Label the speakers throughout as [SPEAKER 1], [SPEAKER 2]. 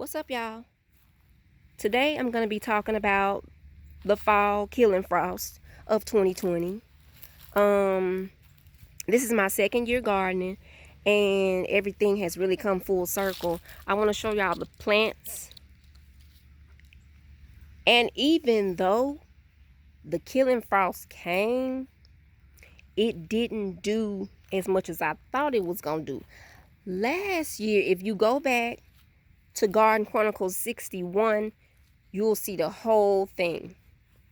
[SPEAKER 1] What's up, y'all? Today I'm going to be talking about the fall killing frost of 2020. This is my second year gardening and everything has really come full circle. I want to show y'all the plants. And even though the killing frost came, it didn't do as much as I thought it was going to do. Last year, if you go back to Garden Chronicles 61, you'll see the whole thing.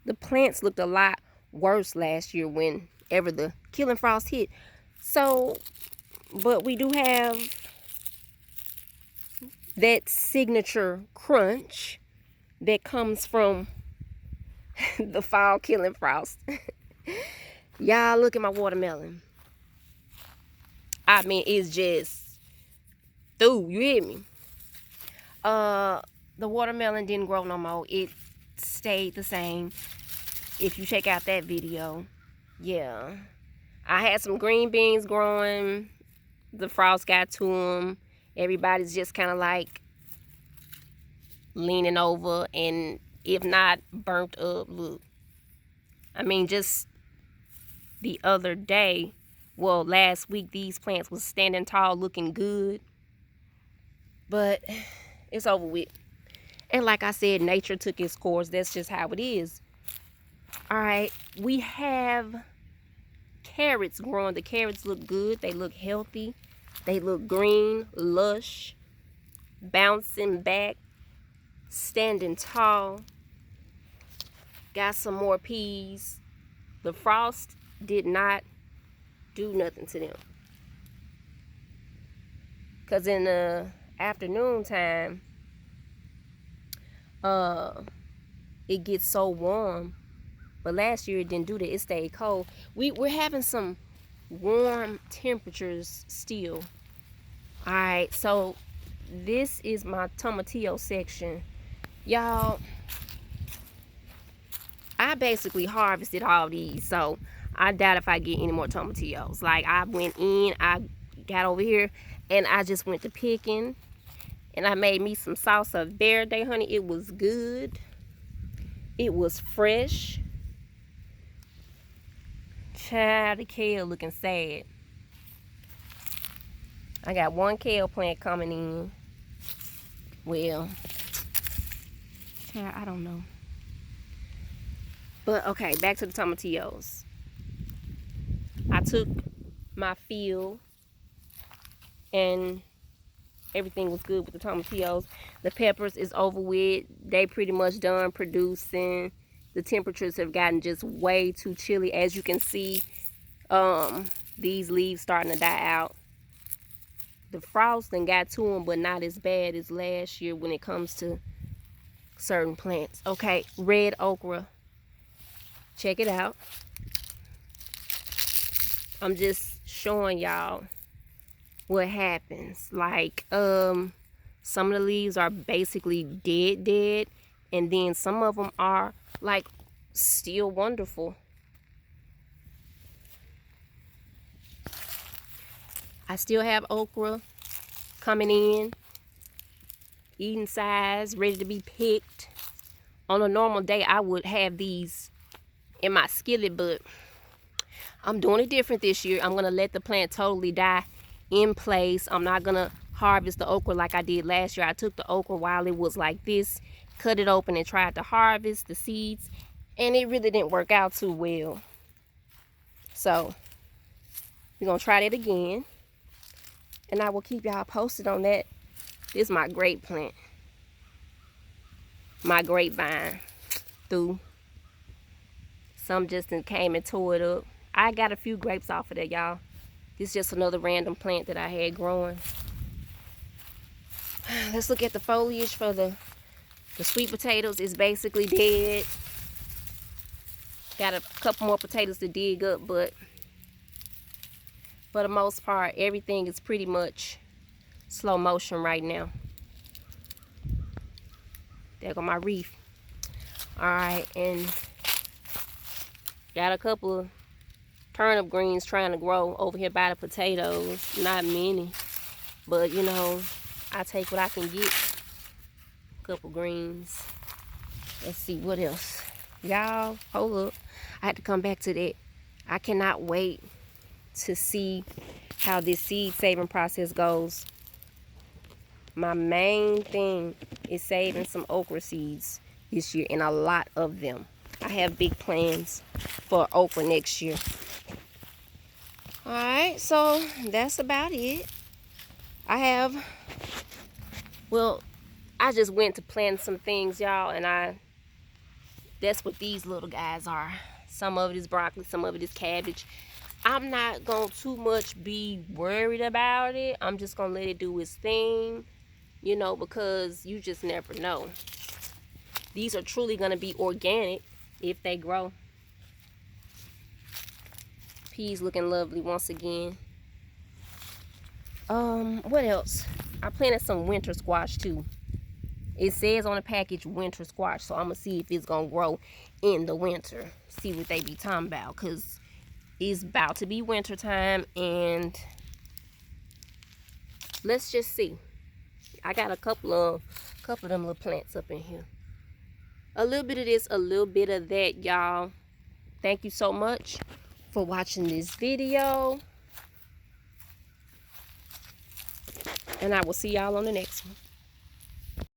[SPEAKER 1] The plants looked a lot worse last year whenever the killing frost hit. So, but we do have that signature crunch that comes from the fall killing frost. Y'all, look at my watermelon. I mean, it's just through. You hear me? The watermelon didn't grow no more. It stayed the same. If you check out that video, yeah. I had some green beans growing. The frost got to them. Everybody's just kind of like leaning over, and if not, burnt up. Look. I mean, just the other day, well, last week, these plants was standing tall, looking good. But it's over with. And like I said, nature took its course. That's just how it is. All right, we have carrots growing. The carrots look good. They look healthy. They look green, lush, bouncing back, standing tall. Got some more peas. The frost did not do nothing to them. Because in the afternoon time, it gets so warm. But last year it didn't do that. It stayed cold. We're having some warm temperatures still. Alright, so this is my tomatillo section. Y'all, I basically harvested all these. So I doubt if I get any more tomatillos. Like, I went in, I got over here, and I just went to picking. And I made me some salsa verde, honey. It was good. It was fresh. Child, the kale looking sad. I got one kale plant coming in. Well, child, I don't know. But okay, back to the tomatillos. I took my field and everything was good with the tomatillos. The peppers is over with. They pretty much done producing. The temperatures have gotten just way too chilly. As you can see, these leaves starting to die out. The frost done got to them, but not as bad as last year when it comes to certain plants. Okay, red okra. Check it out. I'm just showing y'all what happens. Like, some of the leaves are basically dead, and then some of them are like still wonderful. I still have okra coming in, eating size, ready to be picked. On a normal day, I would have these in my skillet, but I'm doing it different this year. I'm gonna let the plant totally die in place. I'm not gonna harvest the okra like I did last year. I took the okra while it was like this, cut it open and tried to harvest the seeds, and it really didn't work out too well. So we're gonna try that again, and I will keep y'all posted on that. This is my grape plant, my grapevine. Through some just came and tore it up. I got a few grapes off of there, y'all. This is just another random plant that I had growing. Let's look at the foliage for the sweet potatoes. It's basically dead. Got a couple more potatoes to dig up, but for the most part, everything is pretty much slow motion right now. There go my reef. Alright, and got a couple of turnip greens trying to grow over here by the potatoes. Not many, but you know, I take what I can get. couple greens. Let's see what else. Y'all, hold up. I had to come back to that. I cannot wait to see how this seed saving process goes. My main thing is saving some okra seeds this year, and a lot of them. I have big plans for okra next year. Alright, so that's about it. I just went to plant some things, y'all, and that's what these little guys are. Some of it is broccoli, some of it is cabbage. I'm not going to too much be worried about it. I'm just going to let it do its thing, you know, because you just never know. These are truly going to be organic if they grow. Peas looking lovely once again. What else? I planted some winter squash too. It says on the package winter squash, so I'm gonna see if it's gonna grow in the winter. See what they be talking about, cause it's about to be winter time, and let's just see. I got a couple of them little plants up in here. A little bit of this, a little bit of that, y'all. Thank you so much for watching this video, and I will see y'all on the next one.